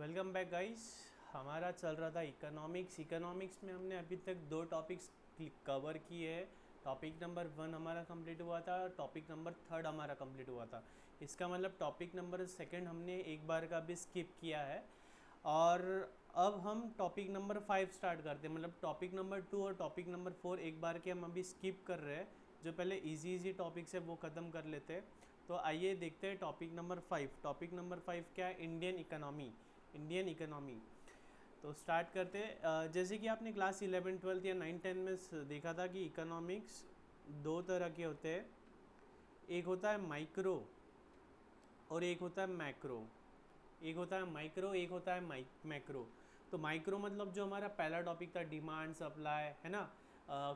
Welcome back guys. हमारा चल रहा था इकोनॉमिक्स में हमने अभी तक दो टॉपिक्स कवर किए हैं। टॉपिक नंबर 1 हमारा कंप्लीट हुआ था, टॉपिक नंबर 3 हमारा कंप्लीट हुआ था। इसका मतलब टॉपिक नंबर 2 हमने एक बार का भी स्किप किया है। और अब हम टॉपिक नंबर 5 स्टार्ट करते हैं। मतलब टॉपिक नंबर 2 और टॉपिक नंबर 4 एक बार के हम अभी स्किप कर रहे हैं। जो पहले इजी टॉपिक्स है वो ख़त्म कर लेते हैं। तो आइए देखते हैं टॉपिक नंबर 5। टॉपिक नंबर 5 क्या है? Indian economy. तो स्टार्ट करते हैं। जैसे कि आपने क्लास 11 12 या 9 10 में देखा था कि इकोनॉमिक्स दो तरह के होते हैं। एक होता है माइक्रो और एक होता है मैक्रो। एक होता है मैक्रो। तो माइक्रो मतलब जो हमारा पहला टॉपिक था, डिमांड सप्लाई, है ना,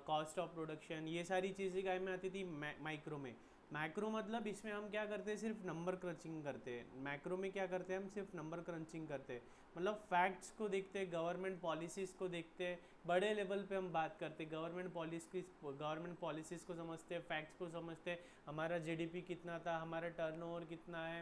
कॉस्ट ऑफ प्रोडक्शन, ये सारी चीज़ें काय में आती थी माइक्रो में। मैक्रो मतलब इसमें हम क्या करते हैं, सिर्फ नंबर क्रंचिंग करते हैं। मैक्रो में क्या करते हैं, हम सिर्फ नंबर क्रंचिंग करते हैं। मतलब फैक्ट्स को देखते हैं, गवर्नमेंट पॉलिसीज़ को देखते हैं, बड़े लेवल पे हम बात करते हैं। गवर्नमेंट पॉलिसीज़ को समझते हैं, फैक्ट्स को समझते हैं। हमारा जीडीपी कितना था, हमारा टर्नओवर कितना है,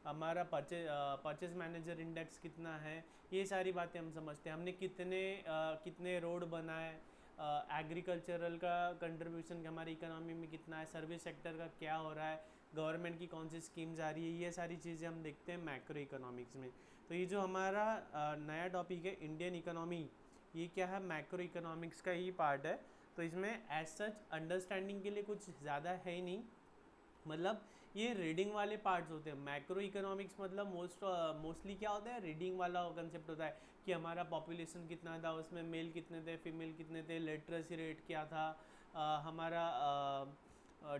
हमारा परचेज मैनेजर इंडेक्स कितना है, ये सारी बातें हम समझते हैं। हमने कितने रोड बनाए, एग्रीकल्चरल का कंट्रीब्यूशन हमारी इकोनॉमी में कितना है, सर्विस सेक्टर का क्या हो रहा है, गवर्नमेंट की कौन सी स्कीम्स आ रही है, ये सारी चीज़ें हम देखते हैं मैक्रो इकोनॉमिक्स में। तो ये जो हमारा नया टॉपिक है इंडियन इकोनॉमी, ये क्या है, मैक्रो इकोनॉमिक्स का ही पार्ट है। तो इसमें एज सच अंडरस्टैंडिंग के लिए कुछ ज़्यादा है ही नहीं। मतलब ये रीडिंग वाले पार्ट्स होते हैं। मैक्रो इकोनॉमिक्स मतलब मोस्टली क्या होता है, रीडिंग वाला कंसेप्ट होता है कि हमारा पॉपुलेशन कितना था, उसमें मेल कितने थे, फीमेल कितने थे, लिटरेसी रेट क्या था, हमारा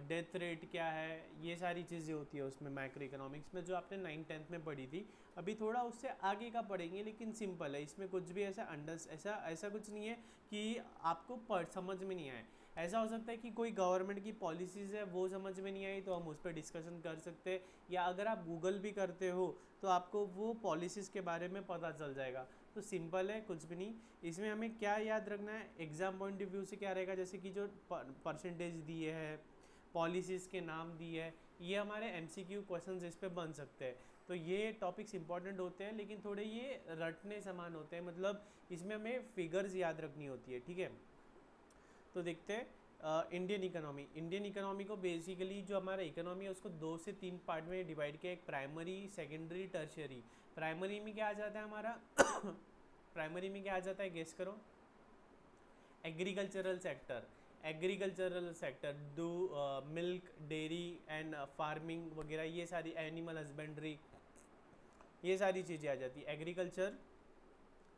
डेथ रेट क्या है, ये सारी चीज़ें होती है उसमें मैक्रो इकोनॉमिक्स में, जो आपने 9 10 में पढ़ी थी। अभी थोड़ा उससे आगे का पढ़ेंगे, लेकिन सिंपल है। इसमें कुछ भी ऐसा कुछ नहीं है कि आपको समझ में नहीं आए। ऐसा हो सकता है कि कोई गवर्नमेंट की पॉलिसीज़ है वो समझ में नहीं आई, तो हम उस पर डिस्कशन कर सकते हैं। या अगर आप गूगल भी करते हो तो आपको वो पॉलिसीज़ के बारे में पता चल जाएगा। तो सिंपल है, कुछ भी नहीं। इसमें हमें क्या याद रखना है, एग्ज़ाम पॉइंट ऑफ व्यू से क्या रहेगा, जैसे कि जो परसेंटेज दिए है, पॉलिसीज़ के नाम दिए है, ये हमारे एमसीक्यू क्वेश्चंस इस पे बन सकते हैं। तो ये टॉपिक्स इंपॉर्टेंट होते हैं, लेकिन थोड़े ये रटने समान होते हैं। मतलब इसमें हमें फिगर्स याद रखनी होती है, ठीक है। तो देखते हैं इंडियन इकोनॉमी को बेसिकली जो हमारा इकोनॉमी है उसको 2 से 3 पार्ट में डिवाइड किया। एक प्राइमरी, सेकेंडरी, टर्शियरी। प्राइमरी में क्या आ जाता है हमारा प्राइमरी में क्या आ जाता है, गेस करो। एग्रीकल्चरल सेक्टर दो, मिल्क, डेयरी एंड फार्मिंग वगैरह, ये सारी एनिमल हस्बेंड्री, ये सारी चीज़ें आ जाती है, एग्रीकल्चर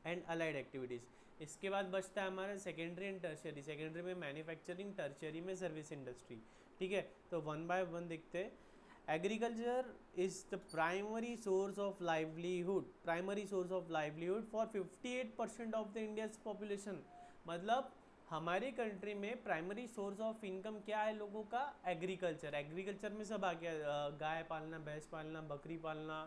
एंड अलाइड एक्टिविटीज़। इसके बाद बचता है हमारा सेकेंडरी एंड टर्शियरी। सेकेंडरी में मैन्युफैक्चरिंग, टर्शियरी में सर्विस इंडस्ट्री, ठीक है। तो वन बाय वन देखते हैं। Agriculture is the primary source of livelihood for 58% of the India's population. मतलब हमारे कंट्री में प्राइमरी सोर्स ऑफ इनकम क्या है लोगों का, एग्रीकल्चर में सब आ गया, गाय पालना, भैंस पालना, बकरी पालना,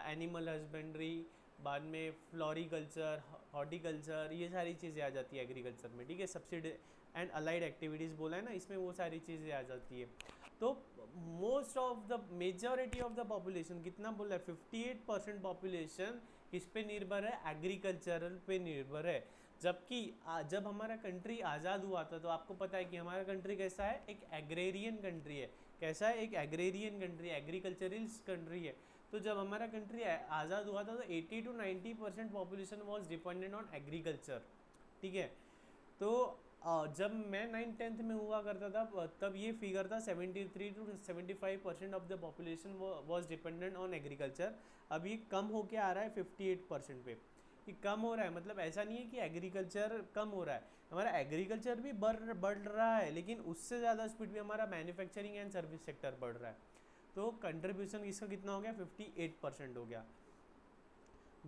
एनिमल हस्बेंड्री, बाद में फ्लोरिकल्चर, हॉर्टिकल्चर, ये सारी चीज़ें आ जाती है एग्रीकल्चर में, ठीक है। सब्सिडी एंड अलाइड एक्टिविटीज़ बोला है ना, इसमें वो सारी चीज़ें आ जाती है। तो most of the majority of the population, कितना बोला है, 58% पॉपुलेशन किस पे निर्भर है, एग्रीकल्चरल पे निर्भर है। जबकि जब हमारा कंट्री आज़ाद हुआ था तो आपको पता है कि हमारा कंट्री कैसा है, एक एग्रेरियन कंट्री है। कैसा है, एक एग्रेरियन कंट्री, एग्रीकल्चरिस्ट कंट्री है। तो जब हमारा कंट्री आज़ाद हुआ था तो 80 to 90% population was dependent on agriculture, ठीक है। तो जब मैं 9 10 में हुआ करता था तब ये फिगर था 73 to 75% of the population was dependent on agriculture. अब ये कम होके आ रहा है 58% पे। ये कम हो रहा है मतलब ऐसा नहीं है कि एग्रीकल्चर कम हो रहा है, हमारा एग्रीकल्चर भी बढ़ रहा है, लेकिन उससे ज़्यादा स्पीड में हमारा मैन्युफैक्चरिंग एंड सर्विस सेक्टर बढ़ रहा है। तो कंट्रीब्यूशन इसका कितना हो गया, 58% हो गया।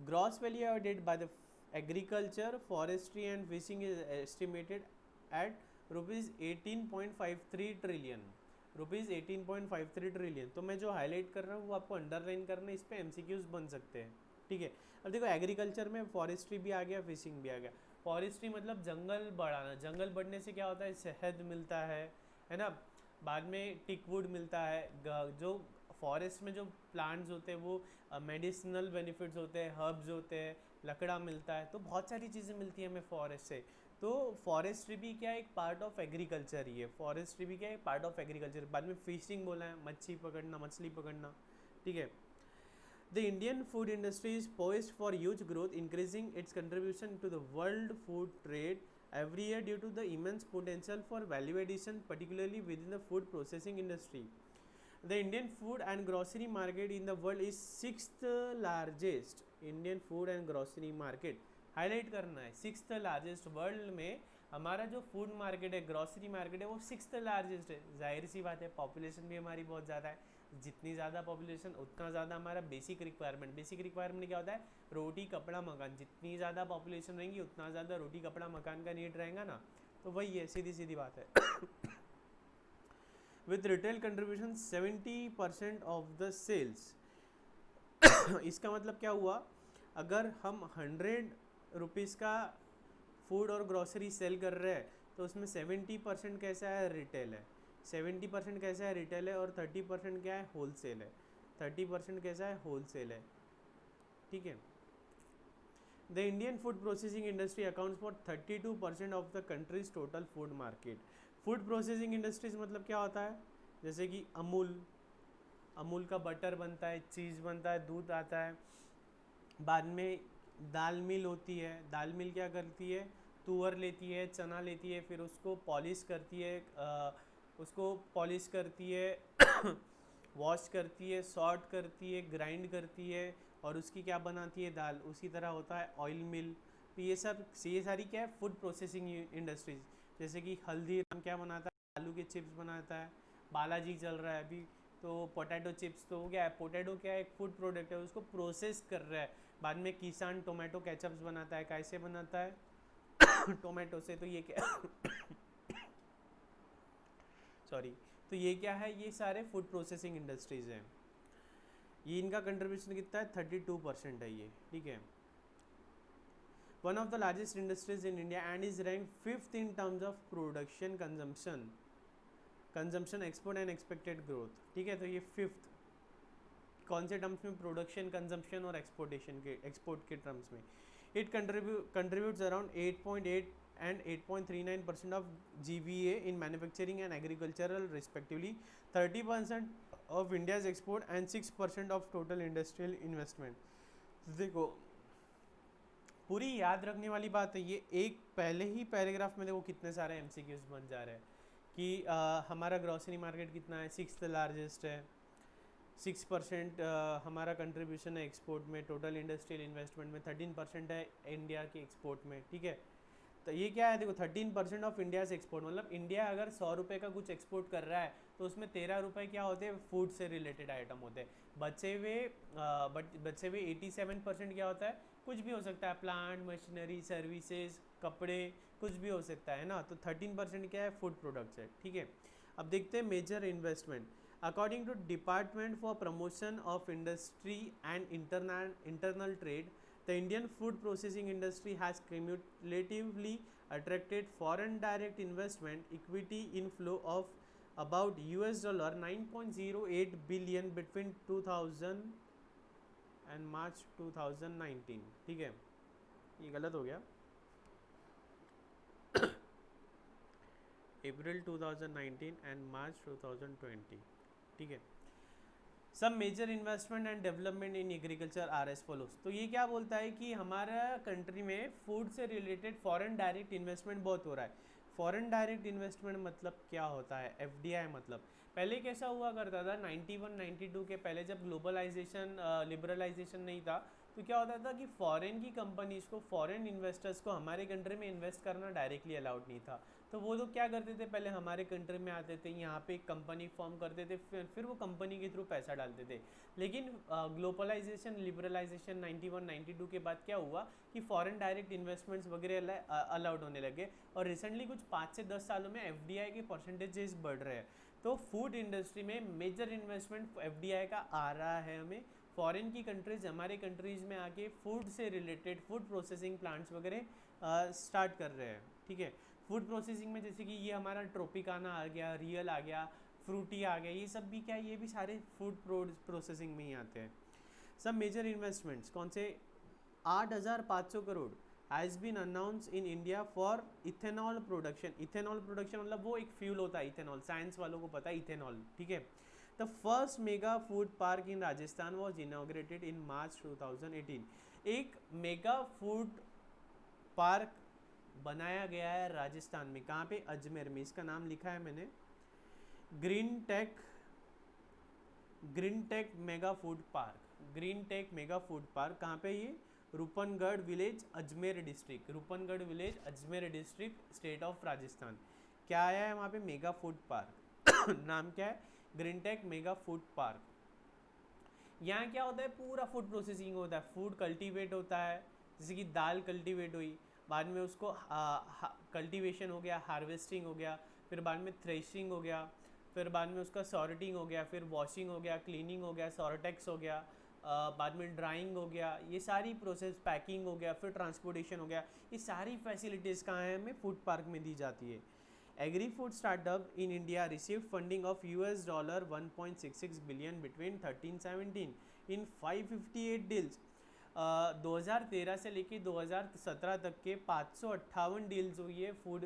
Gross value added by the agriculture, forestry and fishing is estimated at ₹18.53 trillion. ₹18.53 trillion. तो मैं जो हाईलाइट कर रहा हूँ वो आपको अंडरलाइन करना है, इस पर एमसीक्यूज बन सकते हैं, ठीक है। अब देखो एग्रीकल्चर में फॉरेस्ट्री भी आ गया, फिशिंग भी आ गया। फॉरेस्ट्री मतलब जंगल बढ़ाना, जंगल बढ़ने से क्या होता है, शहद मिलता है ना, बाद में टिकवुड मिलता है, जो फॉरेस्ट में जो प्लांट्स होते हैं वो मेडिसिनल बेनिफिट्स होते हैं, हर्ब्स होते हैं, लकड़ा मिलता है, तो बहुत सारी चीज़ें मिलती हैं हमें फॉरेस्ट से। तो फॉरेस्ट्री भी क्या एक पार्ट ऑफ एग्रीकल्चर ही है, फॉरेस्ट्री भी क्या एक पार्ट ऑफ एग्रीकल्चर। बाद में फिशिंग बोला है, मच्छी पकड़ना, मछली पकड़ना, ठीक है। The Indian food industry is poised for huge growth, increasing its contribution to the world food trade every year due to the immense potential for value addition, particularly within the food processing industry. The Indian food and grocery market in the world is sixth largest. Indian food and grocery market highlight करना है, sixth largest world में हमारा जो food market है, grocery market है, वो sixth largest है। जाहिर सी बात है, पॉपुलेशन भी हमारी बहुत ज़्यादा है, जितनी ज़्यादा पॉपुलेशन उतना ज़्यादा हमारा बेसिक रिक्वायरमेंट। बेसिक रिक्वायरमेंट क्या होता है? रोटी कपड़ा मकान। जितनी ज़्यादा पॉपुलेशन रहेंगी उतना ज़्यादा रोटी कपड़ा मकान का नीड रहेगा ना, तो वही है, सीधी सीधी बात है। With retail contribution 70% of the sales. इसका मतलब क्या हुआ? अगर हम 100 रुपीज़ का फूड और ग्रॉसरी सेल कर रहे हैं तो उसमें 70% कैसा है? रिटेल है। 70% कैसा है? रिटेल है। और 30% क्या है? होलसेल है। 30% कैसा है? होलसेल है, ठीक है। The Indian food processing industry accounts for 32% of the countries total food market. Food processing industries मतलब क्या होता है? जैसे कि अमूल का बटर बनता है, चीज़ बनता है, दूध आता है। बाद में दाल मिल होती है। दाल मिल क्या करती है? तुअर लेती है, चना लेती है, फिर उसको पॉलिश करती है, वॉश करती है, सॉर्ट करती है, ग्राइंड करती है, और उसकी क्या बनाती है? दाल। उसी तरह होता है ऑयल मिल। तो ये सारी क्या है? Food processing industries. जैसे कि हल्दीराम क्या बनाता है? आलू के चिप्स बनाता है। बालाजी चल रहा है अभी, तो पोटैटो चिप्स, तो क्या है? पोटैटो क्या है? एक फूड प्रोडक्ट है, उसको प्रोसेस कर रहा है। बाद में किसान टोमेटो केचप्स बनाता है। कैसे बनाता है? टोमेटो से। तो ये क्या सॉरी, तो ये क्या है? ये सारे फूड प्रोसेसिंग इंडस्ट्रीज हैं। ये इनका कंट्रीब्यूशन कितना है? 32% है ये, ठीक है। One of the largest industries in India and is rank 5th in terms of production, consumption, export and expected growth, ठीक है। तो ये 5th कौन से टर्म्स में? प्रोडक्शन, कंजम्पशन और एक्सपोर्ट के टर्म्स में। It contributes around 8.8 and 8.39% of GVA in manufacturing and agricultural respectively, 30% of India's export and 6% of total industrial investment। देखो, पूरी याद रखने वाली बात है ये। एक पहले ही पैराग्राफ में देखो कितने सारे MCQs बन जा रहे हैं कि हमारा ग्रॉसरी मार्केट कितना है? 6th लार्जेस्ट है। 6% हमारा कंट्रीब्यूशन है एक्सपोर्ट में, टोटल इंडस्ट्रियल इन्वेस्टमेंट में 13% है इंडिया के एक्सपोर्ट में, ठीक है। तो ये क्या है? देखो 13% ऑफ इंडिया से एक्सपोर्ट, मतलब इंडिया अगर 100 रुपये का कुछ एक्सपोर्ट कर रहा है तो उसमें 13 रुपये क्या होते हैं? फूड से रिलेटेड आइटम होते हैं। बचे हुए 87% क्या होता है? कुछ भी हो सकता है, प्लांट, मशीनरी, सर्विसेज, कपड़े, कुछ भी हो सकता है ना। तो 13% क्या है? फूड प्रोडक्ट्स है, ठीक है। अब देखते हैं major investment. According to department for promotion of industry and internal trade, the Indian food processing industry has cumulatively attracted foreign direct investment equity inflow of about $9.08 billion between 2000 and March 2019, ठीक है। ये गलत हो गया, अप्रैल 2019 and मार्च 2020, ठीक है। सब major investment and development in agriculture are as follows. तो ये क्या बोलता है कि हमारा कंट्री में फूड से रिलेटेड फॉरेन डायरेक्ट इन्वेस्टमेंट बहुत हो रहा है। फॉरेन डायरेक्ट इन्वेस्टमेंट मतलब क्या होता है? FDI मतलब पहले कैसा हुआ करता था 91-92 के पहले, जब ग्लोबलाइजेशन लिबरलाइजेशन नहीं था, तो क्या होता था कि फॉरेन की कंपनीज को, फॉरेन इन्वेस्टर्स को हमारे कंट्री में इन्वेस्ट करना डायरेक्टली अलाउड नहीं था। तो वो लोग क्या करते थे? पहले हमारे कंट्री में आते थे, यहाँ पे एक कंपनी फॉर्म करते थे, फिर वो कंपनी के थ्रू पैसा डालते थे। लेकिन ग्लोबलाइजेशन लिबरलाइजेशन 91-92 के बाद क्या हुआ कि फॉरेन डायरेक्ट इन्वेस्टमेंट्स वगैरह अलाउड होने लगे, और रिसेंटली कुछ 5 से 10 सालों में FDI के परसेंटेजेस बढ़ रहे हैं। तो फूड इंडस्ट्री में मेजर इन्वेस्टमेंट FDI का आ रहा है हमें। फॉरेन की कंट्रीज हमारे कंट्रीज़ में आके फूड से रिलेटेड फूड प्रोसेसिंग प्लांट्स वगैरह स्टार्ट कर रहे हैं, ठीक है। फूड प्रोसेसिंग में जैसे कि ये हमारा ट्रोपिकाना आ गया, रियल आ गया, फ्रूटी आ गया, ये सब भी क्या है, ये भी सारे फूड प्रोसेसिंग में ही आते हैं। सब मेजर इन्वेस्टमेंट्स कौन से, 8,500 crore has been announce in India for ethanol production. Ethanol production मतलब वो एक फ्यूल होता है इथेनॉल, साइंस वालों को पता है इथेनॉल, ठीक है। The first mega food park in Rajasthan was inaugurated in March 2018। एक मेगा फूड पार्क बनाया गया है राजस्थान में, कहाँ पे, अजमेर में। इसका नाम लिखा है मैंने, green tech mega food park. Green tech mega food park कहाँ पे, ये Rupnagarh village, Ajmer district, Rupnagarh village, Ajmer district, state of Rajasthan. क्या आया है वहाँ पे, मेगा फूड पार्क नाम क्या है, green tech mega food park. यहाँ क्या होता है, पूरा फूड प्रोसेसिंग होता है, फूड कल्टीवेट होता है, जैसे कि दाल कल्टीवेट हुई, बाद में उसको कल्टीवेशन हो गया, हार्वेस्टिंग हो गया, फिर बाद में थ्रेशिंग हो गया, फिर बाद में उसका सॉर्टिंग हो गया, फिर वॉशिंग हो गया, क्लीनिंग हो गया, सॉर्टेक्स हो गया, बाद में ड्राइंग हो गया, ये सारी प्रोसेस, पैकिंग हो गया, फिर ट्रांसपोर्टेशन हो गया। ये सारी फैसिलिटीज़ कहाँ हैं, हमें फूड पार्क में दी जाती है। Agri food startup in India receive funding of $1.66 billion between 13-17 in 558 deals. 2013 से लेके 2017 तक के 558 डील्स हुई है फूड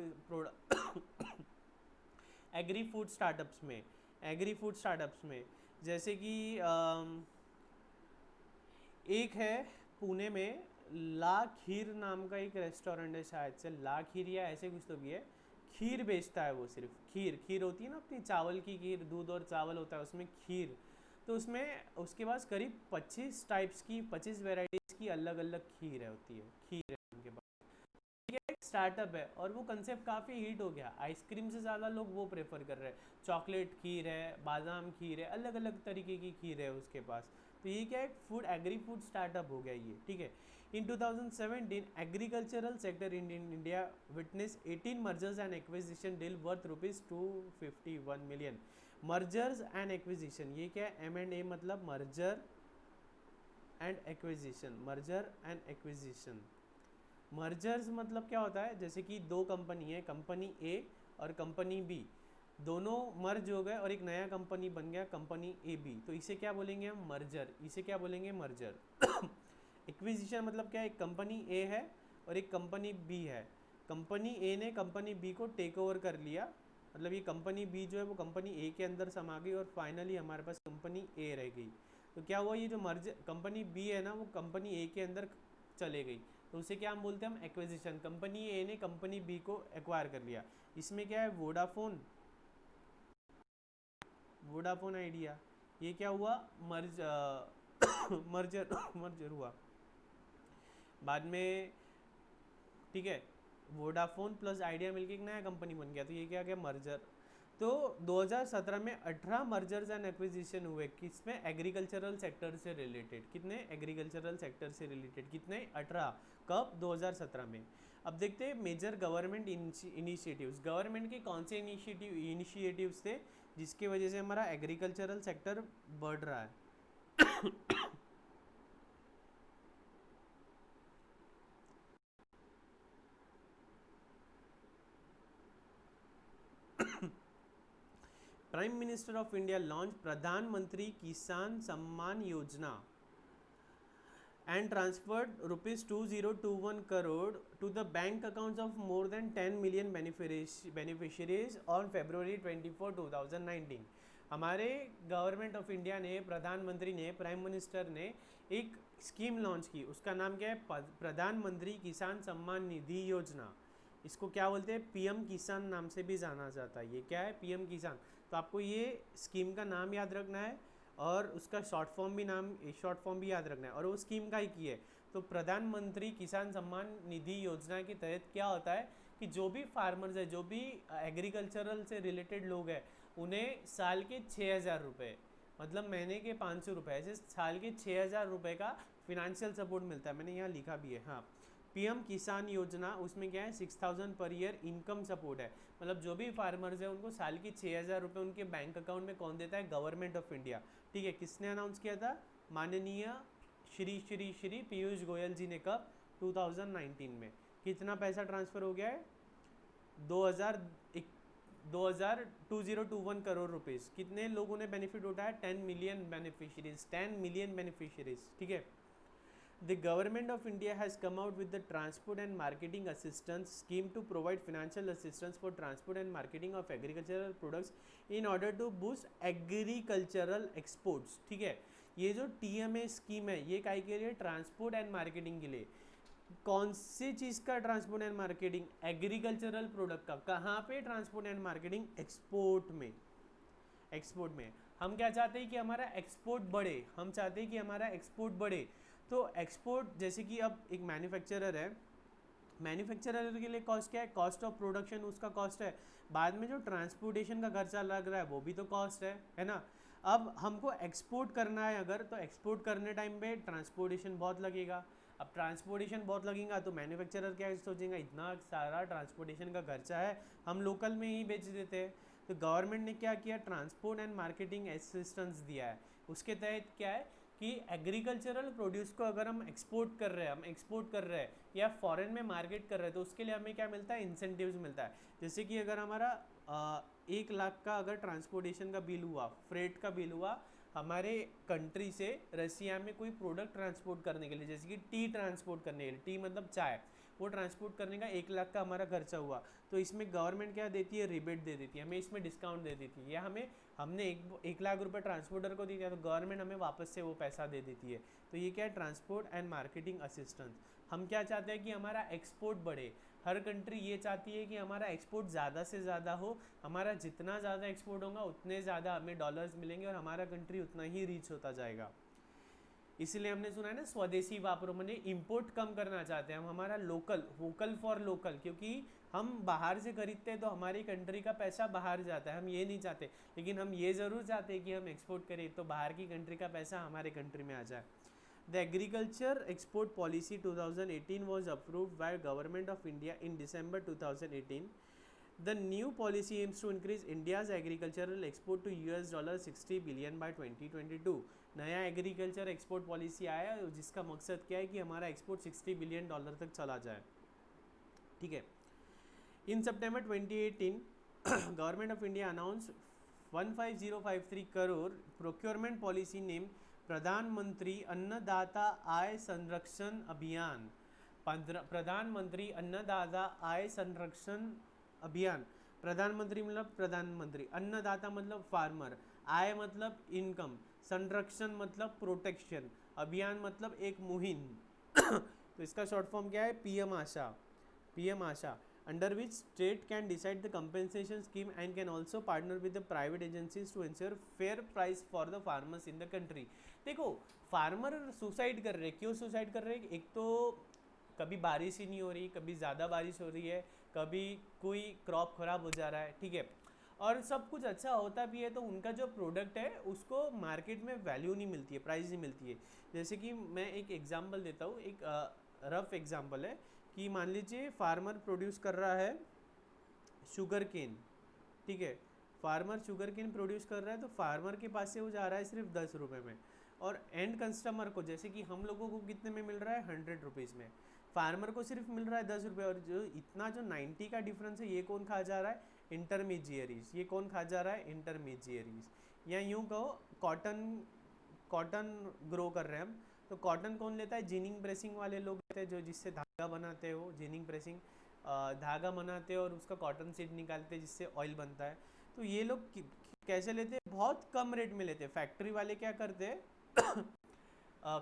एग्री फूड स्टार्टअप्स में। एग्री फूड स्टार्टअप्स में जैसे कि एक है पुणे में, ला खीर नाम का एक रेस्टोरेंट है, शायद से ला खीर या ऐसे कुछ तो भी है, खीर बेचता है वो, सिर्फ खीर। खीर होती है ना अपनी चावल की खीर, दूध और चावल होता है उसमें खीर। तो उसमें उसके पास करीब 25 टाइप्स की, 25 वेराइटीज़ की अलग अलग खीर होती है, खीर है उनके पास। ये एक स्टार्टअप है और वो कंसेप्ट काफ़ी हिट हो गया। आइसक्रीम से ज़्यादा लोग वो प्रेफर कर रहे हैं। चॉकलेट खीर है, बादाम खीर है, अलग अलग तरीके की खीर है उसके पास। तो ये क्या है, फूड एग्री फूड स्टार्टअप हो गया ये, ठीक है। इन 2017 agricultural sector in India witness 18 mergers and acquisition deal worth ₹251 million. Mergers and acquisition, ये क्या है, M&A मतलब merger and acquisition, merger and acquisition. Mergers मतलब क्या होता है, जैसे कि दो कंपनी है, कंपनी ए और कंपनी बी, दोनों मर्ज हो गए और एक नया कंपनी बन गया, कंपनी ए बी, तो इसे क्या बोलेंगे हम, मर्जर। इसे क्या बोलेंगे, मर्जर। एक्विजिशन मतलब क्या है, एक कंपनी ए है और एक कंपनी बी है, कंपनी ए ने कंपनी बी को टेक ओवर कर लिया, मतलब ये कंपनी बी जो है वो कंपनी ए के अंदर समा गई और फाइनली हमारे पास कंपनी ए रह गई। तो क्या हुआ, ये जो मर्ज कंपनी बी है ना वो कंपनी ए के अंदर चले गई, तो उसे क्या हम बोलते हैं, हम एक्विजिशन। कंपनी ए ने कंपनी बी को एक्वायर कर लिया। इसमें क्या है, वोडाफोन, वोडाफोन आइडिया, ये क्या हुआ, मर्ज मर्जर मर्जर हुआ बाद में, ठीक है। वोडाफोन प्लस आइडिया मिलके एक नया कंपनी बन गया, तो ये क्या गया, मर्जर। तो 2017 में 18 मर्जर्स एंड एक्विजिशन हुए, किसमें, एग्रीकल्चरल सेक्टर से रिलेटेड। कितने, एग्रीकल्चरल सेक्टर से रिलेटेड कितने, 18। कब, 2017 में। अब देखते हैं मेजर गवर्नमेंट इनिशिएटिव्स। गवर्नमेंट के कौन से इनिशिएटिव्स थे जिसकी वजह से हमारा एग्रीकल्चरल सेक्टर बढ़ रहा है। Prime minister of India launch प्रधानमंत्री किसान Samman Yojana and transferred ₹2021 crore to the bank accounts of more than 10 million beneficiaries on February 24, 2019। हमारे गवर्नमेंट ऑफ इंडिया ने, प्रधानमंत्री ने, प्राइम मिनिस्टर ने एक स्कीम लॉन्च की, उसका नाम क्या है, प्रधानमंत्री किसान सम्मान निधि योजना। इसको क्या बोलते हैं, पीएम किसान नाम से भी जाना जाता है। ये क्या है, पीएम किसान। तो आपको ये स्कीम का नाम याद रखना है और उसका शॉर्ट फॉर्म भी याद रखना है, और वो स्कीम का ही की है। तो प्रधानमंत्री किसान सम्मान निधि योजना के तहत क्या होता है कि जो भी फार्मर्स है, जो भी एग्रीकल्चरल से रिलेटेड लोग हैं, उन्हें साल के 6,000 रुपये, मतलब महीने के 500 रुपये, ऐसे साल के 6,000 रुपये का फिनेंशियल सपोर्ट मिलता है। मैंने यहाँ लिखा भी है, हाँ, पीएम किसान योजना, उसमें क्या है, 6,000 पर ईयर इनकम सपोर्ट है। मतलब जो भी फार्मर्स है उनको साल की 6,000 रुपये उनके बैंक अकाउंट में कौन देता है, गवर्नमेंट ऑफ इंडिया, ठीक है। किसने अनाउंस किया था, माननीय श्री श्री श्री पीयूष गोयल जी ने। कब, 2019 में। कितना पैसा ट्रांसफ़र हो गया है, 2021 करोड़ रुपीस। कितने लोगों ने बेनिफिट उठाया? 10 मिलियन बेनिफिशियरीज, 10 मिलियन बेनिफिशियरीज, ठीक है। The government of India has come out with the transport and marketing assistance scheme to provide financial assistance for transport and marketing of agricultural products in order to boost agricultural exports, ठीक है। ये जो TMA scheme है ये काय के लिए? Transport and marketing के लिए। कौन सी चीज़ का transport and marketing? Agricultural product का। कहाँ पे ट्रांसपोर्ट एंड मार्केटिंग? एक्सपोर्ट में। एक्सपोर्ट में हम क्या चाहते हैं कि हमारा एक्सपोर्ट बढ़े, हम चाहते हैं कि हमारा एक्सपोर्ट बढ़े। तो एक्सपोर्ट, जैसे कि अब एक मैन्युफैक्चरर है, मैन्युफैक्चरर के लिए कॉस्ट क्या है? कॉस्ट ऑफ प्रोडक्शन उसका कॉस्ट है। बाद में जो ट्रांसपोर्टेशन का खर्चा लग रहा है वो भी तो कॉस्ट है ना। अब हमको एक्सपोर्ट करना है अगर, तो एक्सपोर्ट करने टाइम पे ट्रांसपोर्टेशन बहुत लगेगा। अब ट्रांसपोर्टेशन बहुत लगेगा तो मैन्युफैक्चरर क्या सोचेगा, इतना सारा ट्रांसपोर्टेशन का खर्चा है, हम लोकल में ही बेच देते हैं। तो गवर्नमेंट ने क्या किया? ट्रांसपोर्ट एंड मार्केटिंग असिस्टेंस दिया है। उसके तहत क्या है कि एग्रीकल्चरल प्रोड्यूस को अगर हम एक्सपोर्ट कर रहे हैं, हम एक्सपोर्ट कर रहे हैं या फॉरेन में मार्केट कर रहे हैं, तो उसके लिए हमें क्या मिलता है? इंसेंटिव्स मिलता है। जैसे कि अगर हमारा 1 लाख का अगर ट्रांसपोर्टेशन का बिल हुआ, फ्रेट का बिल हुआ हमारे कंट्री से रसिया में कोई प्रोडक्ट ट्रांसपोर्ट करने के लिए, जैसे कि टी ट्रांसपोर्ट करने के लिए, टी मतलब चाय, वो ट्रांसपोर्ट करने का 1 लाख का हमारा खर्चा हुआ, तो इसमें गवर्नमेंट क्या देती है? रिबेट दे देती है, हमें इसमें डिस्काउंट दे देती है। या हमने 1 लाख रुपए ट्रांसपोर्टर को दिया तो गवर्नमेंट हमें वापस से वो पैसा दे देती है। तो ये क्या है? Transport and marketing assistance. हम क्या चाहते हैं कि हमारा एक्सपोर्ट बढ़े। हर कंट्री ये चाहती है कि हमारा एक्सपोर्ट ज़्यादा से ज़्यादा हो, हमारा जितना ज़्यादा एक्सपोर्ट होगा उतने ज़्यादा हमें डॉलर्स मिलेंगे और हमारा कंट्री उतना ही रीच होता जाएगा। इसीलिए हमने सुना है ना, स्वदेशी वापरो, मैंने इंपोर्ट कम करना चाहते हैं हम, हमारा लोकल, वोकल फॉर लोकल, क्योंकि हम बाहर से खरीदते हैं तो हमारी कंट्री का पैसा बाहर जाता है, हम ये नहीं चाहते। लेकिन हम ये ज़रूर चाहते हैं कि हम एक्सपोर्ट करें तो बाहर की कंट्री का पैसा हमारे कंट्री में आ जाए। The Agriculture Export Policy 2018 was approved by Government of India in December 2018. The new policy aims to increase India's agricultural export to $60 billion by 2022. नया एग्रीकल्चर एक्सपोर्ट पॉलिसी आया जिसका मकसद क्या है कि हमारा एक्सपोर्ट $60 बिलियन तक चला जाए, ठीक है। इन सितंबर 2018 government of India announce 15053 crore procurement policy name प्रधानमंत्री अन्नदाता आय संरक्षण अभियान। प्रधानमंत्री अन्नदाता आय संरक्षण अभियान। प्रधानमंत्री मतलब प्रधानमंत्री, अन्नदाता मतलब फार्मर, आय मतलब इनकम, संरक्षण मतलब प्रोटेक्शन, अभियान मतलब एक मुहिम। तो इसका शॉर्ट फॉर्म क्या है? PM Asha. PM Asha, under which state can decide the compensation scheme and can also partner with the private agencies to ensure fair price for the farmers in the country। देखो, farmer suicide कर रहे हैं, क्यों suicide कर रहे हैं? एक तो कभी बारिश ही नहीं हो रही, कभी ज़्यादा बारिश हो रही है, कभी कोई क्रॉप खराब हो जा रहा है, ठीक है। और सब कुछ अच्छा होता भी है तो उनका जो प्रोडक्ट है उसको मार्केट में वैल्यू नहीं मिलती है, प्राइस नहीं मिलती है। जैसे कि मैं एक एग्जांपल देता हूँ, एक रफ एग्जांपल है कि मान लीजिए फार्मर प्रोड्यूस कर रहा है शुगर केन, ठीक है। फार्मर शुगर केन प्रोड्यूस कर रहा है तो फार्मर के पास से वो जा रहा है सिर्फ 10 रुपये में, और एंड कस्टमर को, जैसे कि हम लोगों को कितने में मिल रहा है? 100 रुपीज़ में। फार्मर को सिर्फ मिल रहा है 10 रुपये, और जो इतना जो 90 का डिफरेंस है ये कौन खा जा रहा है? इंटरमीडियरीज। ये कौन खा जा रहा है? इंटरमीडियरीज। या यूँ कहो, कॉटन ग्रो कर रहे हैं हम, तो कॉटन कौन लेता है? जिनिंग प्रेसिंग वाले लोग लेते हैं, जो जिससे धागा बनाते हैं, वो जिनिंग प्रेसिंग धागा बनाते हैं और उसका कॉटन सीड निकालते हैं जिससे ऑयल बनता है। तो ये लोग कैसे लेते हैं? बहुत कम रेट में लेते हैं। फैक्ट्री वाले क्या करते हैं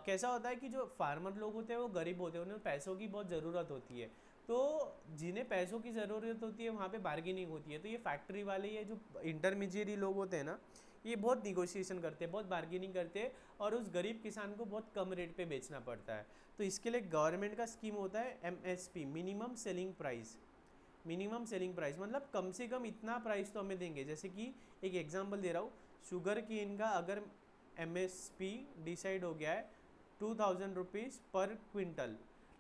कैसा होता है कि जो फार्मर लोग होते हैं वो गरीब होते हैं, उन्हें पैसों की बहुत ज़रूरत होती है, तो जिन्हें पैसों की ज़रूरत होती है वहाँ पे बार्गेनिंग होती है। तो ये फैक्ट्री वाले, ये जो इंटरमीडिएरी लोग होते हैं ना, ये बहुत निगोशिएशन करते हैं, बहुत बार्गेनिंग करते हैं और उस गरीब किसान को बहुत कम रेट पे बेचना पड़ता है। तो इसके लिए गवर्नमेंट का स्कीम होता है MSP, minimum selling price. Minimum selling price मतलब कम से कम इतना प्राइस तो हमें देंगे। जैसे कि एक एग्जांपल दे रहा हूँ, शुगर केन का अगर MSP डिसाइड हो गया है 2000 रुपीज़ पर क्विंटल,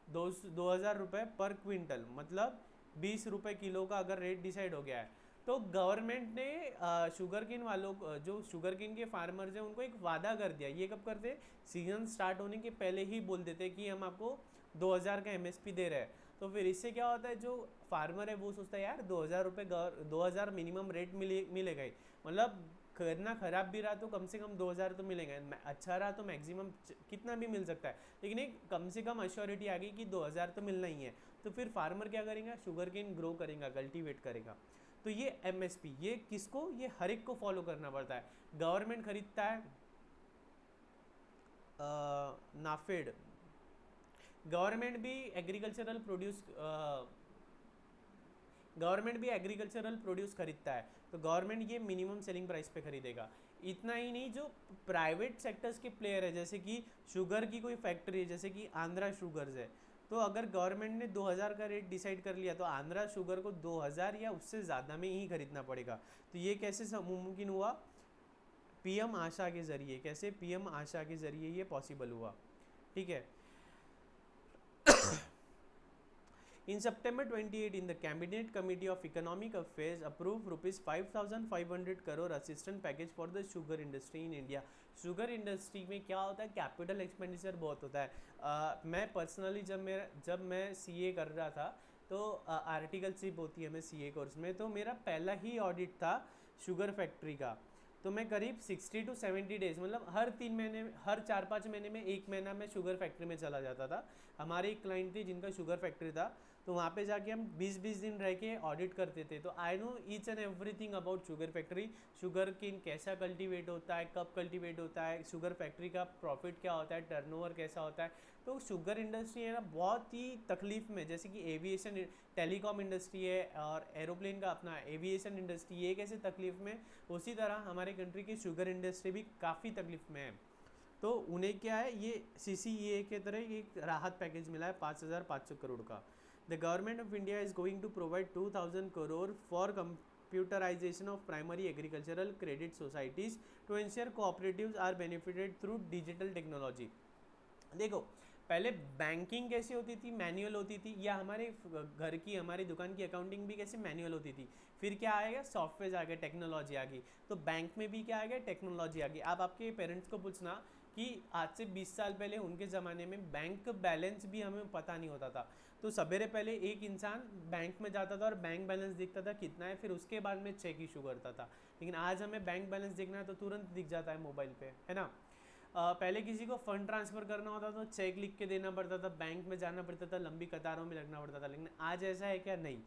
2000 रुपये पर क्विंटल, मतलब 20 रुपये किलो का अगर रेट डिसाइड हो गया है, तो गवर्नमेंट ने शुगर केन वालों को, जो शुगर केन के फार्मर्स हैं, उनको एक वादा कर दिया। ये कब करते? सीजन स्टार्ट होने के पहले ही बोल देते कि हम आपको 2000 का MSP दे रहे हैं। तो फिर इससे क्या होता है, जो फार्मर है वो सोचता है यार 2,000 रुपये 2,000 मिनिमम रेट मिलेगा ही, मतलब करना खराब भी रहा तो कम से कम 2,000 तो मिलेगा, अच्छा रहा तो मैक्सिमम कितना भी मिल सकता है, लेकिन एक कम से कम अश्योरिटी आ गई कि 2,000 तो मिलना ही है। तो फिर फार्मर क्या करेगा, शुगर केन ग्रो करेगा, कल्टीवेट करेगा। तो ये एमएसपी, ये किसको, ये हर एक को फॉलो करना पड़ता है। गवर्नमेंट खरीदता है नाफेड, गवर्नमेंट भी एग्रीकल्चरल प्रोड्यूस गवर्नमेंट भी एग्रीकल्चरल प्रोड्यूस खरीदता है, तो गवर्नमेंट ये मिनिमम सेलिंग प्राइस पे खरीदेगा। इतना ही नहीं, जो प्राइवेट सेक्टर्स के प्लेयर है, जैसे कि शुगर की कोई फैक्ट्री है, जैसे कि आंध्रा शुगर्स है, तो अगर गवर्नमेंट ने 2,000 का रेट डिसाइड कर लिया तो आंध्रा शुगर को 2,000 या उससे ज़्यादा में ही खरीदना पड़ेगा। तो ये कैसे मुमकिन हुआ, पीएम आशा के ज़रिए, कैसे पीएम आशा के ज़रिए ये पॉसिबल हुआ, ठीक है। In September 28, in the Cabinet Committee of Economic Affairs approved rupees 5,500 crore assistance package for the sugar industry in India. Sugar industry में क्या होता है, कैपिटल एक्सपेंडिचर बहुत होता है। मैं पर्सनली जब मैं सीए कर रहा था तो आर्टिकलशिप होती है हमें सीए कोर्स में, तो मेरा पहला ही ऑडिट था शुगर फैक्ट्री का। तो मैं करीब 60 to 70 डेज, मतलब हर 3 महीने, हर 4-5 महीने में 1 महीना मैं शुगर फैक्ट्री में चला जाता था। हमारे एक क्लाइंट थे जिनका शुगर फैक्ट्री था, तो वहाँ पे जाके हम 20-20 दिन रह के ऑडिट करते थे। तो I know each and everything about sugar factory, sugar cane कैसा कल्टीवेट होता है, कब कल्टीवेट होता है, शुगर फैक्ट्री का प्रॉफिट क्या होता है, टर्नओवर कैसा होता है। तो शुगर इंडस्ट्री है ना बहुत ही तकलीफ में, जैसे कि एविएशन टेलीकॉम इंडस्ट्री है और एरोप्लेन का अपना एविएशन इंडस्ट्री, ये कैसे तकलीफ में, उसी तरह हमारे कंट्री की शुगर इंडस्ट्री भी काफ़ी तकलीफ में है। तो उन्हें क्या है, ये CCEA के तरह एक राहत पैकेज मिला है 5,500 करोड़ का। The government of India is going to provide 2,000 crore for computerisation of primary agricultural credit societies to ensure cooperatives are benefited through digital technology. देखो पहले बैंकिंग कैसी होती थी, मैनुअल होती थी, या हमारे घर की, हमारी दुकान की अकाउंटिंग भी कैसे मैनुअल होती थी। फिर क्या आएगा, सॉफ्टवेयर आ गए, टेक्नोलॉजी आ गई, तो बैंक में भी क्या आ गया, टेक्नोलॉजी आ गई। आप आपके पेरेंट्स को पूछना कि आज से 20 साल पहले उनके ज़माने में बैंक बैलेंस भी हमें पता नहीं होता था। तो सवेरे पहले एक इंसान बैंक में जाता था और बैंक बैलेंस दिखता था कितना है, फिर उसके बाद में चेक इशू करता था। लेकिन आज हमें बैंक बैलेंस देखना है तो तुरंत दिख जाता है मोबाइल पे, है ना। पहले किसी को फंड ट्रांसफ़र करना होता तो चेक लिख के देना पड़ता था, बैंक में जाना पड़ता था, लंबी कतारों में लगना पड़ता था, लेकिन आज ऐसा है क्या, नहीं।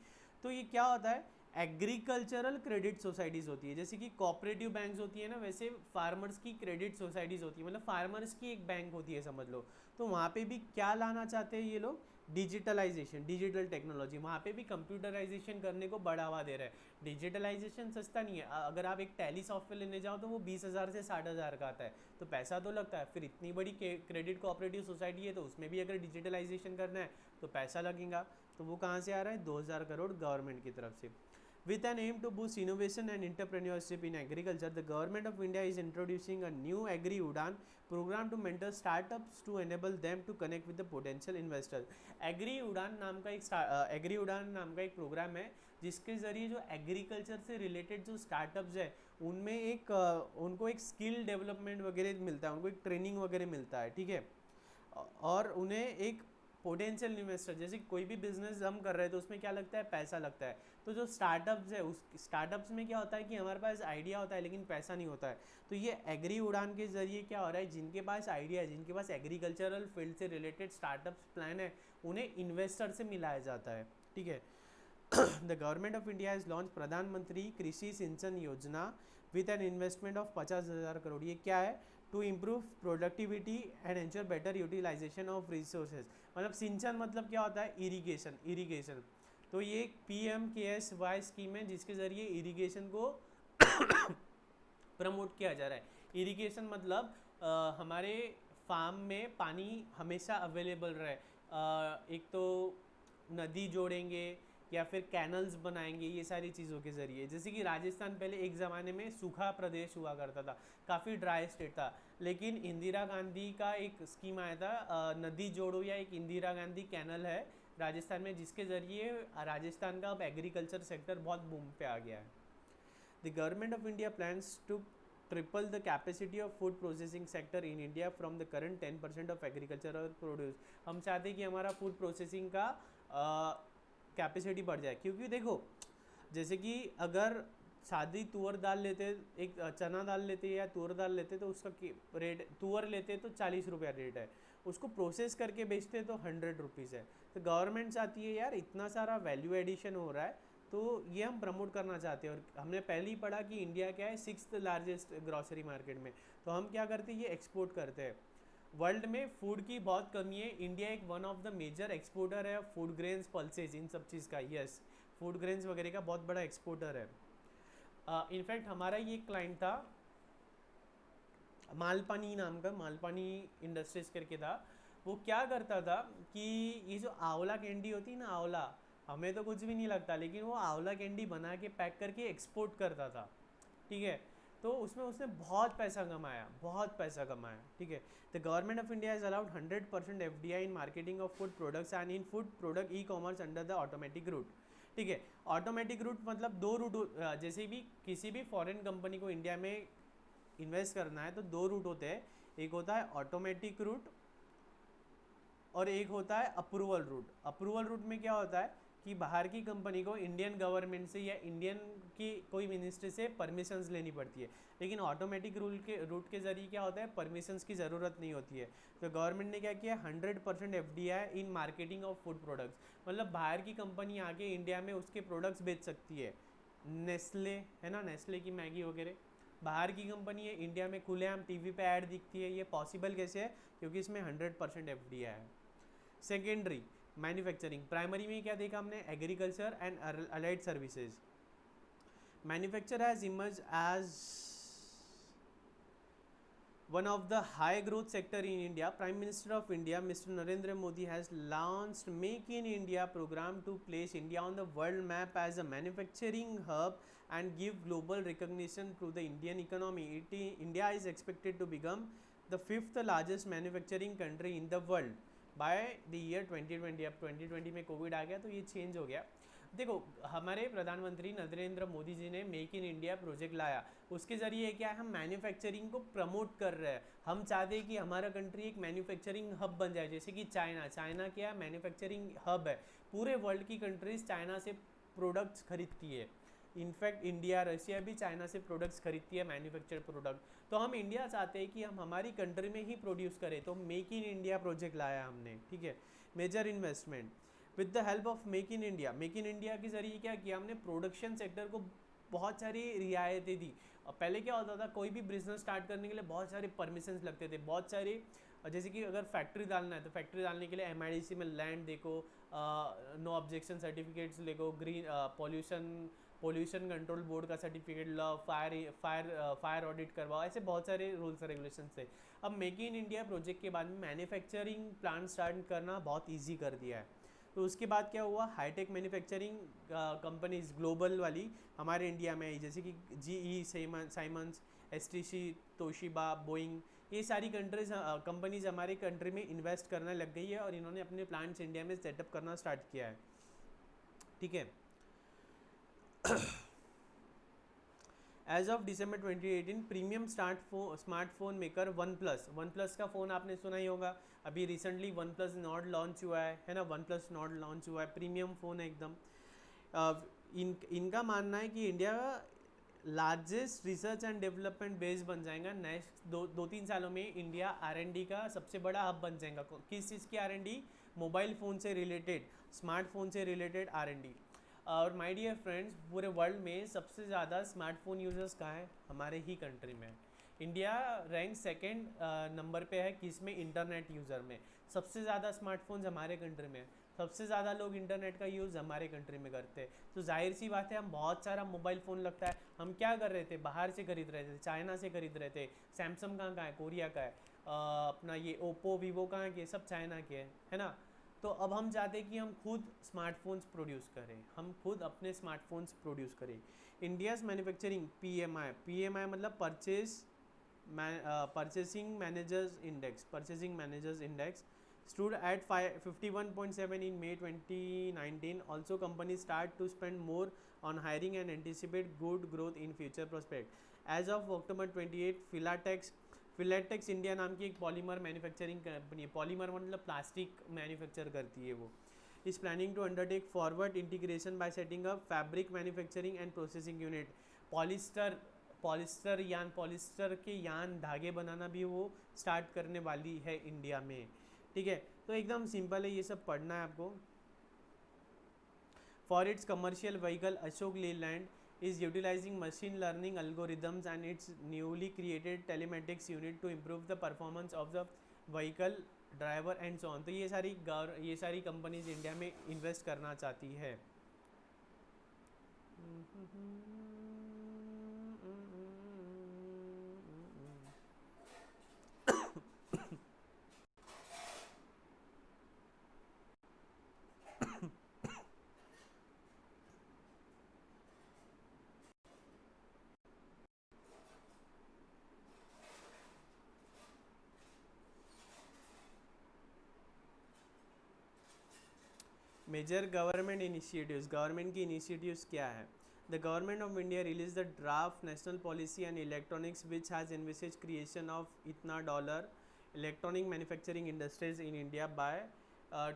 तो ये क्या होता है, एग्रीकल्चरल क्रेडिट सोसाइटीज़ होती है, जैसे कि कोऑपरेटिव बैंक्स होती है ना, वैसे फार्मर्स की क्रेडिट सोसाइटीज़ होती है, मतलब फार्मर्स की एक बैंक होती है समझ लो। तो वहाँ पे भी क्या लाना चाहते हैं ये लोग, डिजिटलाइजेशन, डिजिटल टेक्नोलॉजी, वहाँ पे भी कंप्यूटराइजेशन करने को बढ़ावा दे रहे हैं। डिजिटलाइजेशन सस्ता नहीं है, अगर आप एक टैली सॉफ्टवेयर लेने जाओ तो वो 20,000 से 60,000 का आता है, तो पैसा तो लगता है। फिर इतनी बड़ी क्रेडिट कोऑपरेटिव सोसाइटी है तो उसमें भी अगर डिजिटलाइजेशन करना है तो पैसा लगेगा। तो वो कहाँ से आ रहा है, 2,000 करोड़ गवर्नमेंट की तरफ से। With an aim to boost innovation and entrepreneurship in agriculture, the Government of India is introducing a new Agri Udan program to mentor startups to enable them to connect with the potential investors. Agri Udan नाम का एक programme है जिसके ज़रिए जो agriculture से related जो startups है उनमें उनको एक स्किल डेवलपमेंट वगैरह मिलता है, उनको एक ट्रेनिंग वगैरह मिलता है, ठीक है। और उन्हें एक पोटेंशियल इन्वेस्टर, जैसे कोई भी बिजनेस हम कर रहे हैं तो उसमें क्या लगता है, पैसा लगता है। तो जो स्टार्टअप्स है उस स्टार्टअप्स में क्या होता है कि हमारे पास आइडिया होता है लेकिन पैसा नहीं होता है। तो ये एग्री उड़ान के ज़रिए क्या हो रहा है, जिनके पास आइडिया है, जिनके पास एग्रीकल्चरल फील्ड से रिलेटेड स्टार्टअप्स प्लान है, उन्हें इन्वेस्टर से मिलाया जाता है, ठीक है। The government of India has launch Pradhanmantri Krishi Sinchan Yojana with an investment of 50,000 crore. ये क्या है, to improve productivity and ensure better utilisation of resources. मतलब सिंचन मतलब क्या होता है, इरीगेशन। तो ये एक PMKSY स्कीम है जिसके ज़रिए इरीगेशन को प्रमोट किया जा रहा है। इरीगेशन मतलब हमारे फार्म में पानी हमेशा अवेलेबल रहे। एक तो नदी जोड़ेंगे या फिर कैनल्स बनाएंगे, ये सारी चीज़ों के ज़रिए। जैसे कि राजस्थान पहले एक ज़माने में सूखा प्रदेश हुआ करता था, काफ़ी ड्राई स्टेट था, लेकिन इंदिरा गांधी का एक स्कीम आया था, नदी जोड़ो, या एक इंदिरा गांधी कैनल है राजस्थान में, जिसके ज़रिए राजस्थान का अब एग्रीकल्चर सेक्टर बहुत बूम पे आ गया है। The government of India plans to triple the capacity of food processing sector in India from the current 10% of agricultural produce. हम चाहते हैं कि हमारा फूड प्रोसेसिंग का कैपेसिटी बढ़ जाए। क्योंकि देखो जैसे कि अगर सादी तुअर दाल लेते, एक चना दाल लेते या तुअर दाल लेते तो उसका रेट, तुअर लेते तो 40 रुपया रेट है, उसको प्रोसेस करके बेचते तो 100 रुपीज़ है। तो गवर्नमेंट चाहती है यार इतना सारा वैल्यू एडिशन हो रहा है, तो ये हम प्रमोट करना चाहते हैं। और हमने पहले ही पढ़ा कि इंडिया क्या है, 6th लार्जेस्ट ग्रॉसरी मार्केट में, तो हम क्या करते हैं, ये एक्सपोर्ट करते हैं। वर्ल्ड में फूड की बहुत कमी है, इंडिया एक one of the major exporter है फूड ग्रेन्स, पल्सेस, इन सब चीज़ का। यस, फूड ग्रेन्स वगैरह का बहुत बड़ा एक्सपोर्टर है। इनफैक्ट हमारा ये क्लाइंट था मालपानी नाम का, मालपानी इंडस्ट्रीज करके था। वो क्या करता था कि ये जो आंवला कैंडी होती है ना, आंवला, हमें तो कुछ भी नहीं लगता, लेकिन वो आंवला कैंडी बना के पैक करके एक्सपोर्ट करता था, ठीक है। तो उसमें उसने बहुत पैसा कमाया, बहुत पैसा कमाया, ठीक है। The government of India has allowed 100% FDI in marketing of food products and in food product e commerce under the automatic route, ठीक है। ऑटोमेटिक रूट मतलब दो रूट, जैसे भी किसी भी फॉरेन कंपनी को इंडिया में इन्वेस्ट करना है तो दो रूट होते हैं, एक होता है ऑटोमेटिक रूट और एक होता है अप्रूवल रूट। अप्रूवल रूट में क्या होता है कि बाहर की कंपनी को इंडियन गवर्नमेंट से या इंडियन की कोई मिनिस्ट्री से परमिशंस लेनी पड़ती है, लेकिन ऑटोमेटिक रूट के जरिए क्या होता है, परमिशंस की ज़रूरत नहीं होती है। तो गवर्नमेंट ने क्या किया, 100% FDI in marketing of food products, मतलब बाहर की कंपनी आके इंडिया में उसके प्रोडक्ट्स बेच सकती है। नेस्ले है ना, नेस्ले की मैगी वगैरह बाहर की कंपनी है, इंडिया में खुलेआम टीवी पे ऐड दिखती है। ये पॉसिबल कैसे है, क्योंकि इसमें 100% FDI है। सेकेंडरी मैन्युफैक्चरिंग, प्राइमरी में क्या देखा हमने, agriculture and allied services. Manufacture has emerge as one of the high growth sector in India. Prime Minister of India Mr. Narendra Modi has launched Make in India program to place India on the world map as a manufacturing hub and give global recognition to the Indian economy. India is expected to become the 5th largest manufacturing country in the world by the year 2020. अब 2020 में Covid आ गया तो ये change हो गया। देखो हमारे प्रधानमंत्री नरेंद्र मोदी जी ने मेक इन इंडिया प्रोजेक्ट लाया, उसके ज़रिए क्या है, हम मैन्युफैक्चरिंग को प्रमोट कर रहे हैं। हम चाहते हैं कि हमारा कंट्री एक मैन्युफैक्चरिंग हब बन जाए, जैसे कि चाइना क्या है, मैन्युफैक्चरिंग हब है। पूरे वर्ल्ड की कंट्रीज चाइना से प्रोडक्ट्स खरीदती है। इनफैक्ट इंडिया, रशिया भी चाइना से प्रोडक्ट्स खरीदती है, मैन्युफैक्चर प्रोडक्ट। तो हम इंडिया चाहते हैं कि हम हमारी कंट्री में ही प्रोड्यूस करें, तो मेक इन इंडिया प्रोजेक्ट लाया हमने, ठीक है। Major investment with the help of make in India, make in India के ज़रिए क्या किया हमने, प्रोडक्शन सेक्टर को बहुत सारी रियायतें दी। और पहले क्या होता था, कोई भी बिजनेस स्टार्ट करने के लिए बहुत सारे परमिशंस लगते थे, बहुत सारे, जैसे कि अगर फैक्ट्री डालना है तो फैक्ट्री डालने के लिए MIDC में लैंड देखो, नो ऑब्जेक्शन सर्टिफिकेट्स देखो, ग्रीन पोल्यूशन कंट्रोल बोर्ड का सर्टिफिकेट लो, फायर ऑडिट करवाओ, ऐसे बहुत सारे रूल्स एंड रेगुलेशन थे। अब मेक इन इंडिया प्रोजेक्ट के बाद में मैन्युफैक्चरिंग प्लांट स्टार्ट करना बहुत ईजी कर दिया है। तो उसके बाद क्या हुआ, हाईटेक मैन्युफैक्चरिंग कंपनीज ग्लोबल वाली हमारे इंडिया में आई, जैसे कि GE, Siemens, STC, Toshiba, Boeing, ये सारी कंपनीज हमारे कंट्री में इन्वेस्ट करने लग गई है और इन्होंने अपने प्लांट्स इंडिया में सेटअप करना स्टार्ट किया है, ठीक है। As of December 2018 premium smartphone maker one plus का फ़ोन आपने सुना ही होगा, अभी recently one plus Nord launch हुआ है ना, वन प्लस नॉट लॉन्च हुआ है, प्रीमियम फ़ोन है एकदम। इनका मानना है कि India largest research and development base बन जाएगा। नेक्स्ट 2-3 सालों में इंडिया R&D का सबसे बड़ा हब बन जाएगा। किस चीज़ की R&D, मोबाइल फ़ोन से रिलेटेड, स्मार्टफोन से रिलेटेड R&D। और माय डियर फ्रेंड्स, पूरे वर्ल्ड में सबसे ज़्यादा स्मार्टफोन यूजर्स कहाँ हैं, हमारे ही कंट्री में। इंडिया रैंक 2nd नंबर पे है किसमें, इंटरनेट यूज़र में। सबसे ज़्यादा स्मार्टफोन्स हमारे कंट्री में, सबसे ज़्यादा लोग इंटरनेट का यूज़ हमारे कंट्री में करते हैं। तो जाहिर सी बात है, हम बहुत सारा मोबाइल फ़ोन लगता है, हम क्या कर रहे थे, बाहर से खरीद रहे थे, चाइना से खरीद रहे थे। सैमसंग कहाँ है, कोरिया का है। अपना ये ओप्पो, वीवो कहाँ के, सब चाइना के है ना। तो अब हम चाहते हैं कि हम खुद स्मार्टफोन्स प्रोड्यूस करें, हम खुद अपने स्मार्टफोन्स प्रोड्यूस करें। इंडियाज़ मैन्युफैक्चरिंग PMI मतलब purchasing managers index stood at 51.7 in May 2019. Also, companies start to spend more on hiring and anticipate good growth in future prospect. As of October 28, Filatex India नाम की एक polymer manufacturing company है, polymer मतलब plastic manufacture करती है वो, is planning to undertake forward integration by setting up fabric manufacturing and processing unit. Polyester के यान धागे बनाना भी वो स्टार्ट करने वाली है इंडिया में, ठीक है। तो एकदम सिंपल है, ये सब पढ़ना है आपको। For its commercial vehicle Ashok Leyland is utilizing machine learning algorithms and its newly created telematics unit to improve the performance of the vehicle driver and so on। तो ये सारी कंपनीज इंडिया में इन्वेस्ट करना चाहती है। मेजर गवर्नमेंट इनिशिएटिव्स, गवर्नमेंट की initiatives क्या है? The government of India release the draft national policy and electronics which has envisages creation of इतना dollar electronic manufacturing industries in India by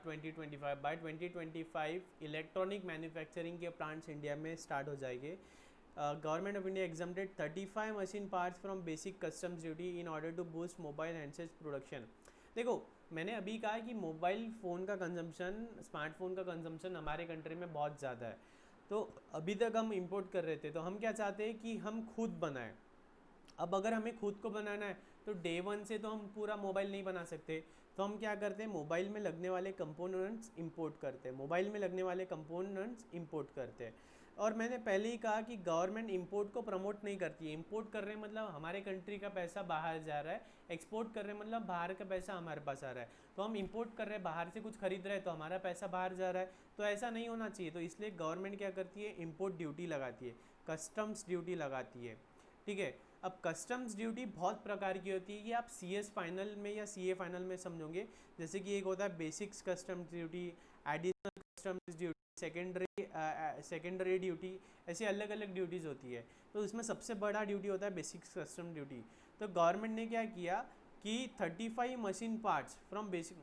2025। By 2025 electronic manufacturing के plants India में start हो जाएंगे। Government of India exempted 35 machine parts from basic customs duty in order to boost mobile handset production. देखो, मैंने अभी कहा कि मोबाइल फ़ोन का कंजम्पशन, स्मार्टफोन का कंजम्पशन हमारे कंट्री में बहुत ज़्यादा है। तो अभी तक हम इंपोर्ट कर रहे थे, तो हम क्या चाहते हैं कि हम खुद बनाएं। अब अगर हमें खुद को बनाना है तो डे वन से तो हम पूरा मोबाइल नहीं बना सकते, तो हम क्या करते हैं, मोबाइल में लगने वाले कंपोनेंट्स इंपोर्ट करते हैं, मोबाइल में लगने वाले कंपोनेंट्स इंपोर्ट करते हैं। और मैंने पहले ही कहा कि गवर्नमेंट इंपोर्ट को प्रमोट नहीं करती है। इंपोर्ट कर रहे हैं मतलब हमारे कंट्री का पैसा बाहर जा रहा है, एक्सपोर्ट कर रहे हैं मतलब बाहर का पैसा हमारे पास आ रहा है। तो हम इंपोर्ट कर रहे हैं, बाहर से कुछ खरीद रहे हैं, तो हमारा पैसा बाहर जा रहा है, तो ऐसा नहीं होना चाहिए। तो इसलिए गवर्नमेंट क्या करती है, इंपोर्ट ड्यूटी लगाती है, कस्टम्स ड्यूटी लगाती है, ठीक है। अब कस्टम्स ड्यूटी बहुत प्रकार की होती है, ये आप CS फाइनल में या CA फाइनल में समझोगे। जैसे कि एक होता है basics customs duty, additional customs duty, secondary duty, ऐसे अलग अलग ड्यूटीज़ होती है। तो इसमें सबसे बड़ा ड्यूटी होता है बेसिक्स कस्टम ड्यूटी। तो गवर्नमेंट ने क्या किया कि 35 मशीन पार्ट्स फ्रॉम बेसिक,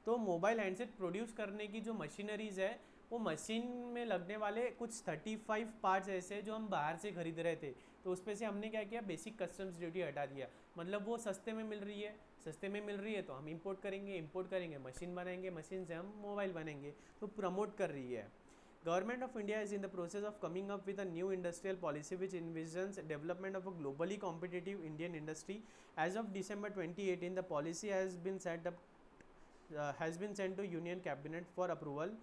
तो मोबाइल हैंडसेट प्रोड्यूस करने की जो मशीनरीज है, वो मशीन में लगने वाले कुछ 35 पार्ट्स ऐसे जो हम बाहर से खरीद रहे थे, तो उस पर से हमने क्या किया, बेसिक कस्टम्स ड्यूटी हटा दिया। मतलब वो सस्ते में मिल रही है, सस्ते में मिल रही है तो हम इंपोर्ट करेंगे, मशीन बनाएंगे, मशीन से हम मोबाइल बनेंगे, तो प्रमोट कर रही है। Government of India is in the process of coming up with a new industrial policy which envisions development of a globally competitive Indian industry. As of December 2018, the policy has been sent to Union Cabinet for approval.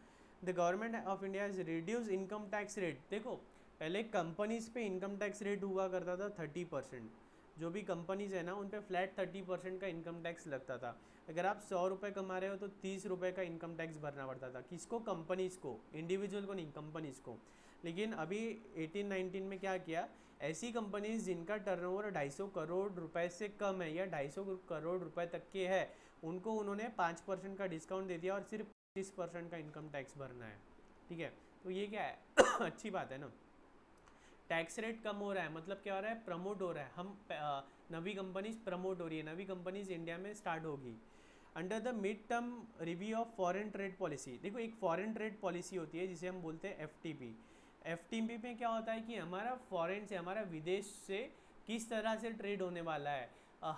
The Government of India has reduced income tax rate. देखो, पहले companies पे income tax rate हुआ करता था 30%। जो भी companies है ना, उन पे फ्लैट 30% का इनकम टैक्स लगता था। अगर आप 100 रुपये कमा रहे हो तो 30 रुपये का इनकम टैक्स भरना पड़ता था। किसको? कंपनीज़ को, इंडिविजुअल को नहीं, कंपनीज़ को। लेकिन अभी 18-19 में क्या किया, ऐसी कंपनीज जिनका टर्नओवर 250 करोड़ रुपए से कम है या 250 करोड़ रुपए तक के है, उनको उन्होंने 5% का डिस्काउंट दे दिया और सिर्फ 25% का इनकम टैक्स भरना है, ठीक है। तो ये क्या है अच्छी बात है ना। टैक्स रेट कम हो रहा है मतलब क्या हो रहा है, प्रमोट हो रहा है। हम नवी कंपनीज प्रमोट हो रही है, नवी कंपनीज इंडिया में स्टार्ट होगी। Under the mid term review of foreign trade policy, देखो एक फॉरेन ट्रेड पॉलिसी होती है जिसे हम बोलते हैं FTP। FTP में क्या होता है कि हमारा फॉरेन से, हमारा विदेश से किस तरह से ट्रेड होने वाला है,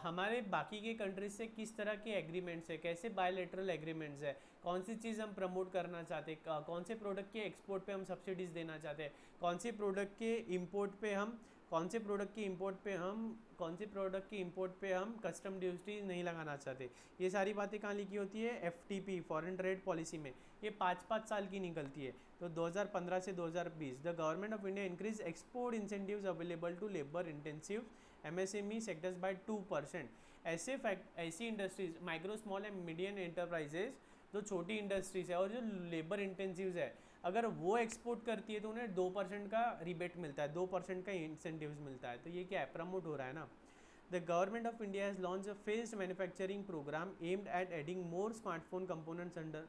हमारे बाकी के कंट्रीज से किस तरह के एग्रीमेंट्स है, कैसे बायलैटरल एग्रीमेंट्स है, कौन सी चीज़ हम प्रमोट करना चाहते हैं, कौन से प्रोडक्ट के एक्सपोर्ट पे हम सब्सिडीज़ देना चाहते हैं, कौन से प्रोडक्ट के इंपोर्ट पे हम कस्टम ड्यूटी नहीं लगाना चाहते। ये सारी बातें कहाँ लिखी होती है, FTP फॉरेन ट्रेड पॉलिसी में। ये 5-5 साल की निकलती है। तो 2015 से 2020 the government of India increase export incentives available to labour intensive MSME sectors by 2%। ऐसी industries, micro small and medium enterprises, जो छोटी इंडस्ट्रीज है और जो लेबर इंटेंसिव है, अगर वो एक्सपोर्ट करती है तो उन्हें 2% का रिबेट मिलता है, 2% का इंसेंटिव्स मिलता है। तो ये क्या है, प्रमोट हो रहा है ना। The government of India has launch a phased manufacturing programme aimed at adding more smartphone components under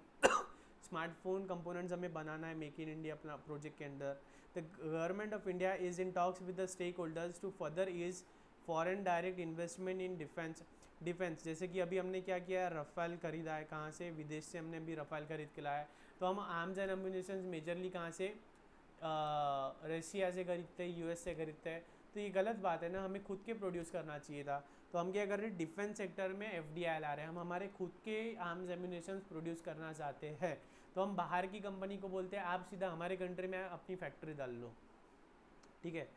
smartphone components हमें बनाना है मेक इन इंडिया प्रोजेक्ट के अंदर। The government of India is in talks with the stakeholders to further ease foreign direct investment in defence. Defence, जैसे कि अभी हमने क्या किया है, रफाल खरीदा है, कहाँ से, विदेश से हमने अभी रफाल खरीद के लाया है। तो हम आर्म्स एंड एम्यूनिशंस मेजरली कहाँ से, रशिया से खरीदते हैं, यूएस से खरीदते हैं। तो ये गलत बात है ना, हमें खुद के प्रोड्यूस करना चाहिए था। तो हम क्या कर रहे हैं, डिफेंस सेक्टर में एफडीआई ला रहे हैं, हम हमारे खुद के आर्म्स एम्यूनिशंस प्रोड्यूस करना चाहते हैं। तो हम बाहर की कंपनी को बोलते हैं आप सीधा हमारे कंट्री में अपनी फैक्ट्री डाल लो, ठीक है।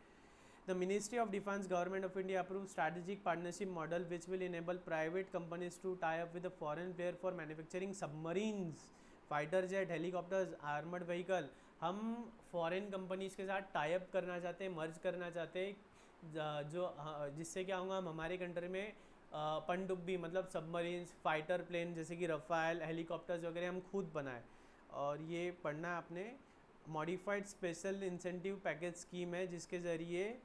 The Ministry of Defence, Government of India approved strategic partnership model which will enable private companies to tie up with a foreign player for manufacturing submarines, fighter jet, helicopters, armored vehicle। हम foreign companies के साथ tie up करना चाहते हैं, मर्ज करना चाहते हैं, जिससे क्या होगा, हम हमारे कंट्री में पनडुब्बी मतलब सबमरीन्स, फाइटर प्लेन जैसे कि रफाल, हेलीकॉप्टर्स वगैरह हम खुद बनाए। और ये पढ़ना आपने, modified special incentive package scheme है जिसके ज़रिए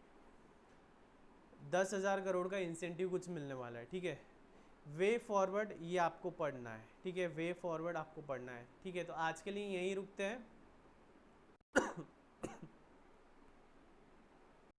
10,000 करोड़ का इंसेंटिव कुछ मिलने वाला है, ठीक है। वे फॉरवर्ड ये आपको पढ़ना है, ठीक है, वे फॉरवर्ड आपको पढ़ना है, ठीक है। तो आज के लिए यहीं रुकते हैं।